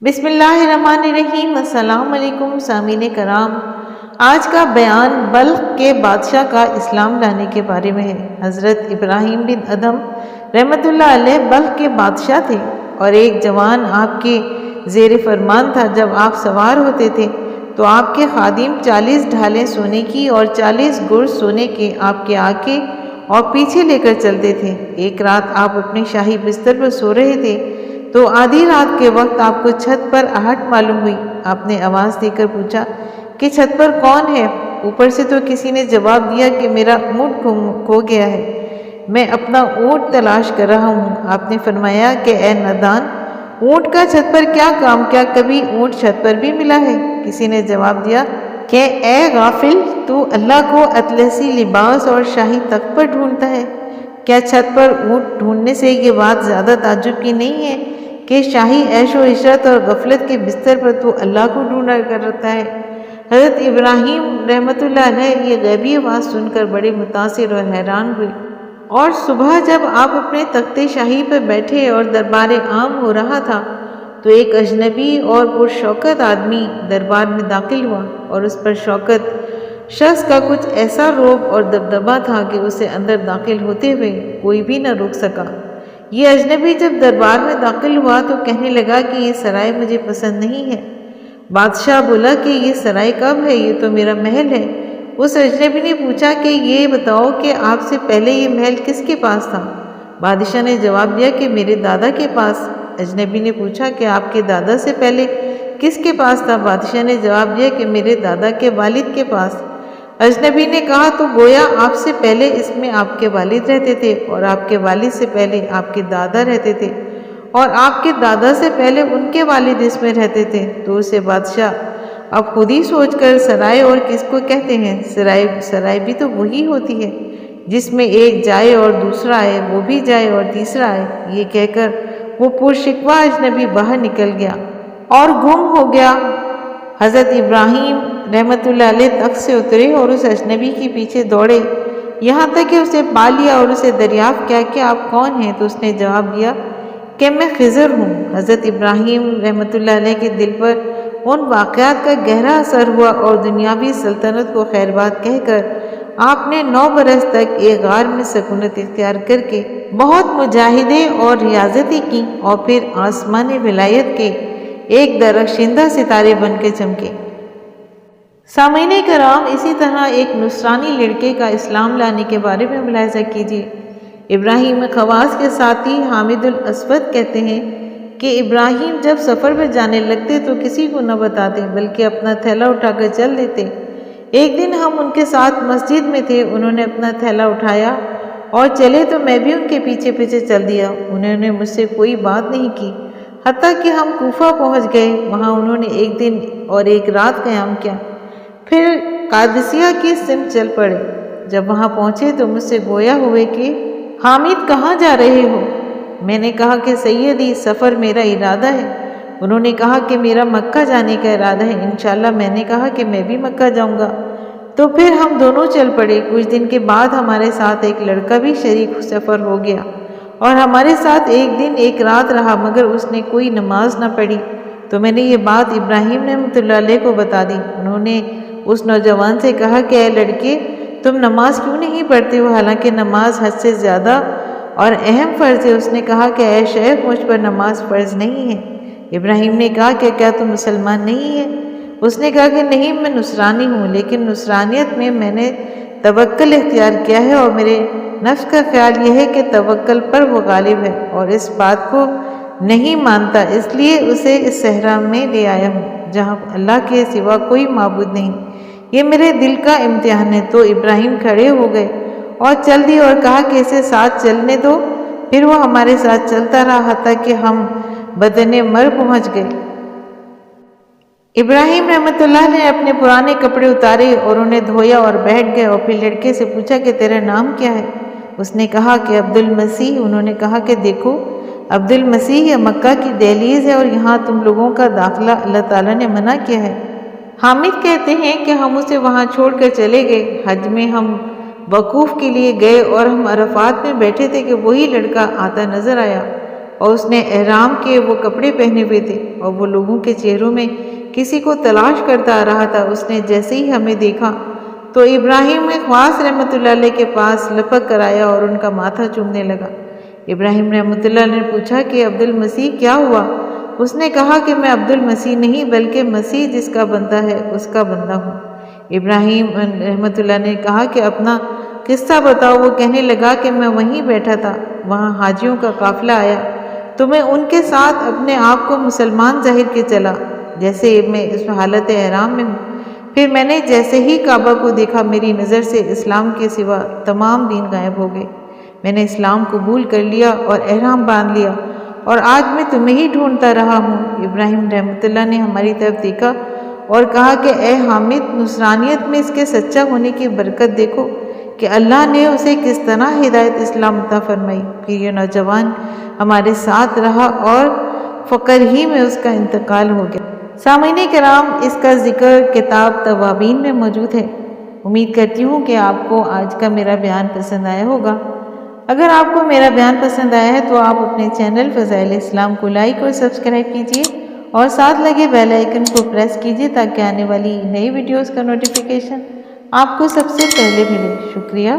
بسم اللہ الرحمن الرحیم۔ السلام علیکم سامعین کرام، آج کا بیان بلخ کے بادشاہ کا اسلام لانے کے بارے میں ہے۔ حضرت ابراہیم بن ادھم رحمۃ اللہ علیہ بلخ کے بادشاہ تھے اور ایک جوان آپ کے زیر فرمان تھا۔ جب آپ سوار ہوتے تھے تو آپ کے خادم 40 ڈھالیں سونے کی اور 40 گرز سونے کے آپ کے آگے اور پیچھے لے کر چلتے تھے۔ ایک رات آپ اپنے شاہی بستر پر سو رہے تھے تو آدھی رات کے وقت آپ کو چھت پر آہٹ معلوم ہوئی۔ آپ نے آواز دے کر پوچھا کہ چھت پر کون ہے؟ اوپر سے تو کسی نے جواب دیا کہ میرا اونٹ کھو گیا ہے، میں اپنا اونٹ تلاش کر رہا ہوں۔ آپ نے فرمایا کہ اے نادان، اونٹ کا چھت پر کیا کام؟ کیا کبھی اونٹ چھت پر بھی ملا ہے؟ کسی نے جواب دیا کہ اے غافل، تو اللہ کو اطلسی لباس اور شاہی تخت پر ڈھونڈتا ہے، کیا چھت پر اونٹ ڈھونڈنے سے یہ بات زیادہ تعجب کی نہیں ہے کہ شاہی عیش و عشرت اور غفلت کے بستر پر تو اللہ کو ڈھونڈا کرتا ہے؟ حضرت ابراہیم رحمۃ اللہ علیہ یہ غیبی آواز سن کر بڑے متاثر اور حیران ہوئے، اور صبح جب آپ اپنے تخت شاہی پر بیٹھے اور دربار عام ہو رہا تھا تو ایک اجنبی اور پرشوکت آدمی دربار میں داخل ہوا، اور اس پر شوکت شخص کا کچھ ایسا رعب اور دبدبا تھا کہ اسے اندر داخل ہوتے ہوئے کوئی بھی نہ روک سکا۔ یہ اجنبی جب دربار میں داخل ہوا تو کہنے لگا کہ یہ سرائے مجھے پسند نہیں ہے۔ بادشاہ بولا کہ یہ سرائے کب ہے؟ یہ تو میرا محل ہے۔ اس اجنبی نے پوچھا کہ یہ بتاؤ کہ آپ سے پہلے یہ محل کس کے پاس تھا؟ بادشاہ نے جواب دیا کہ میرے دادا کے پاس۔ اجنبی نے پوچھا کہ آپ کے دادا سے پہلے کس کے پاس تھا؟ بادشاہ نے جواب دیا کہ میرے دادا کے والد کے پاس۔ اجنبی نے کہا تو گویا آپ سے پہلے اس میں آپ کے والد رہتے تھے، اور آپ کے والد سے پہلے آپ کے دادا رہتے تھے، اور آپ کے دادا سے پہلے ان کے والد اس میں رہتے تھے۔ تو اسے بادشاہ اب خود ہی سوچ کر سرائے اور کس کو کہتے ہیں؟ سرائے بھی تو وہی ہوتی ہے جس میں ایک جائے اور دوسرا آئے، وہ بھی جائے اور تیسرا آئے۔ یہ کہہ کر وہ پرشکوہ اجنبی باہر نکل گیا اور گم ہو گیا۔ حضرت ابراہیم رحمۃ اللہ علیہ تخت سے اترے اور اس اجنبی کے پیچھے دوڑے، یہاں تک کہ اسے پا لیا اور اسے دریافت کیا کہ آپ کون ہیں؟ تو اس نے جواب دیا کہ میں خضر ہوں۔ حضرت ابراہیم رحمۃ اللہ علیہ کے دل پر ان واقعات کا گہرا اثر ہوا، اور دنیاوی سلطنت کو خیر بات کہہ کر آپ نے 9 برس تک ایک غار میں سکونت اختیار کر کے بہت مجاہدے اور ریاضتیں کی، اور پھر آسمان ولایت کے ایک درخشندہ ستارے بن کے چمکے۔ سامعین کرام، اسی طرح ایک نصرانی لڑکے کا اسلام لانے کے بارے میں ملاحظہ کیجیے۔ ابراہیم خواص کے ساتھی حامد الاسود کہتے ہیں کہ ابراہیم جب سفر میں جانے لگتے تو کسی کو نہ بتاتے بلکہ اپنا تھیلا اٹھا کر چل دیتے۔ ایک دن ہم ان کے ساتھ مسجد میں تھے، انہوں نے اپنا تھیلا اٹھایا اور چلے تو میں بھی ان کے پیچھے پیچھے چل دیا۔ انہوں نے مجھ سے کوئی بات نہیں کی حتیٰ کہ ہم کوفہ پہنچ گئے۔ وہاں انہوں نے ایک دن اور ایک رات قیام کیا، پھر قادسیہ کی سمت چل پڑے۔ جب وہاں پہنچے تو مجھ سے گویا ہوئے کہ حامد کہاں جا رہے ہو؟ میں نے کہا کہ سیدی، سفر میرا ارادہ ہے۔ انہوں نے کہا کہ میرا مکہ جانے کا ارادہ ہے۔ انشاءاللہ میں نے کہا کہ میں بھی مکہ جاؤں گا۔ تو پھر ہم دونوں چل پڑے۔ کچھ دن کے بعد ہمارے ساتھ ایک لڑکا بھی شریک سفر ہو گیا اور ہمارے ساتھ ایک دن ایک رات رہا، مگر اس نے کوئی نماز نہ پڑھی۔ تو میں نے یہ بات ابراہیم رحمۃ اللہ علیہ کو بتا دی۔ انہوں نے اس نوجوان سے کہا کہ اے لڑکے، تم نماز کیوں نہیں پڑھتے ہو، حالانکہ نماز حج سے زیادہ اور اہم فرض ہے؟ اس نے کہا کہ اے شیخ، مجھ پر نماز فرض نہیں ہے۔ ابراہیم نے کہا کہ کیا تم مسلمان نہیں ہے؟ اس نے کہا کہ نہیں، میں نصرانی ہوں، لیکن نصرانیت میں نے توکل اختیار کیا ہے، اور میرے نفس کا خیال یہ ہے کہ توکل پر وہ غالب ہے اور اس بات کو نہیں مانتا، اس لیے اسے اس صحرا میں لے آیا ہوں جہاں اللہ کے سوا کوئی معبود نہیں۔ یہ میرے دل کا امتحان ہے۔ تو ابراہیم کھڑے ہو گئے اور چل دیے اور کہا کہ اسے ساتھ چلنے دو۔ پھر وہ ہمارے ساتھ چلتا رہا حتیٰ کہ ہم بدن مر پہنچ گئے۔ ابراہیم رحمۃ اللہ نے اپنے پرانے کپڑے اتارے اور انہیں دھویا اور بیٹھ گئے، اور پھر لڑکے سے پوچھا کہ تیرا نام کیا ہے؟ اس نے کہا کہ عبد المسیح۔ انہوں نے کہا کہ دیکھو عبد المسیح، یہ مکہ کی دہلیز ہے اور یہاں تم لوگوں کا داخلہ اللہ تعالیٰ نے منع کیا ہے۔ حامد کہتے ہیں کہ ہم اسے وہاں چھوڑ کر چلے گئے۔ حج میں ہم وقوف کے لیے گئے اور ہم عرفات میں بیٹھے تھے کہ وہی لڑکا آتا نظر آیا۔ اور اس نے احرام کے وہ کپڑے پہنے ہوئے تھے اور وہ لوگوں کے چہروں میں کسی کو تلاش کرتا آ رہا تھا۔ اس نے جیسے ہی ہمیں دیکھا تو ابراہیم خواص رحمۃ اللہ علیہ کے پاس لپک کر آیا اور ان کا ماتھا چومنے لگا۔ ابراہیم رحمۃ اللہ علیہ نے پوچھا کہ عبد المسیح کیا ہوا؟ اس نے کہا کہ میں عبد المسیح نہیں بلکہ مسیح جس کا بندہ ہے اس کا بندہ ہوں۔ ابراہیم رحمۃ اللہ نے کہا کہ اپنا قصہ بتاؤ۔ وہ کہنے لگا کہ میں وہیں بیٹھا تھا، وہاں حاجیوں کا قافلہ آیا تو میں ان کے ساتھ اپنے آپ کو مسلمان ظاہر کے چلا جیسے میں اس حالت احرام میں ہوں۔ پھر میں نے جیسے ہی کعبہ کو دیکھا میری نظر سے اسلام کے سوا تمام دین غائب ہو گئے۔ میں نے اسلام قبول کر لیا اور احرام باندھ لیا اور آج میں تمہیں ہی ڈھونڈتا رہا ہوں۔ ابراہیم رحمۃ اللہ نے ہماری طرف دیکھا اور کہا کہ اے حامد، نصرانیت میں اس کے سچا ہونے کی برکت دیکھو کہ اللہ نے اسے کس طرح ہدایت اسلام عطا فرمائی۔ پھر یہ نوجوان ہمارے ساتھ رہا اور فقر ہی میں اس کا انتقال ہو گیا۔ سامعین کرام، اس کا ذکر کتاب توابین میں موجود ہے۔ امید کرتی ہوں کہ آپ کو آج کا میرا بیان پسند آیا ہوگا۔ اگر آپ کو میرا بیان پسند آیا ہے تو آپ اپنے چینل فضائل اسلام کو لائک اور سبسکرائب کیجیے اور ساتھ لگے بیل آئیکن کو پریس کیجیے تاکہ آنے والی نئی ویڈیوز کا نوٹیفیکیشن آپ کو سب سے پہلے ملے۔ شکریہ۔